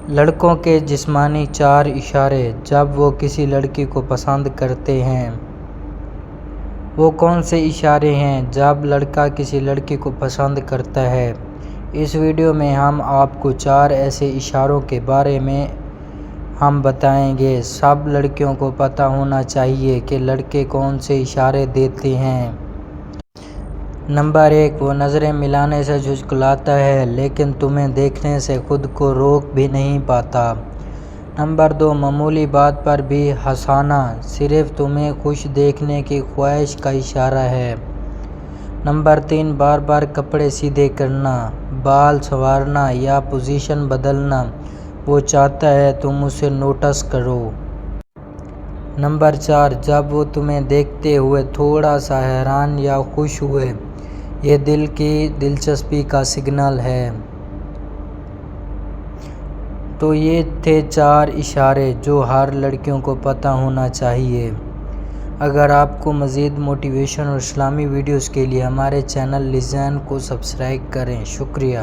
لڑکوں کے جسمانی 4 اشارے جب وہ کسی لڑکی کو پسند کرتے ہیں۔ وہ کون سے اشارے ہیں جب لڑکا کسی لڑکی کو پسند کرتا ہے؟ اس ویڈیو میں ہم آپ کو 4 ایسے اشاروں کے بارے میں ہم بتائیں گے۔ سب لڑکیوں کو پتہ ہونا چاہیے کہ لڑکے کون سے اشارے دیتے ہیں۔ نمبر 1، وہ نظریں ملانے سے جھنجھلاتا ہے لیکن تمہیں دیکھنے سے خود کو روک بھی نہیں پاتا۔ نمبر 2، معمولی بات پر بھی ہنسانا صرف تمہیں خوش دیکھنے کی خواہش کا اشارہ ہے۔ نمبر 3، بار بار کپڑے سیدھے کرنا، بال سنوارنا یا پوزیشن بدلنا، وہ چاہتا ہے تم اسے نوٹس کرو۔ نمبر 4، جب وہ تمہیں دیکھتے ہوئے تھوڑا سا حیران یا خوش ہوئے، یہ دل کی دلچسپی کا سگنل ہے۔ تو یہ تھے 4 اشارے جو ہر لڑکیوں کو پتہ ہونا چاہیے۔ اگر آپ کو مزید موٹیویشن اور اسلامی ویڈیوز کے لیے ہمارے چینل لذین کو سبسکرائب کریں۔ شکریہ۔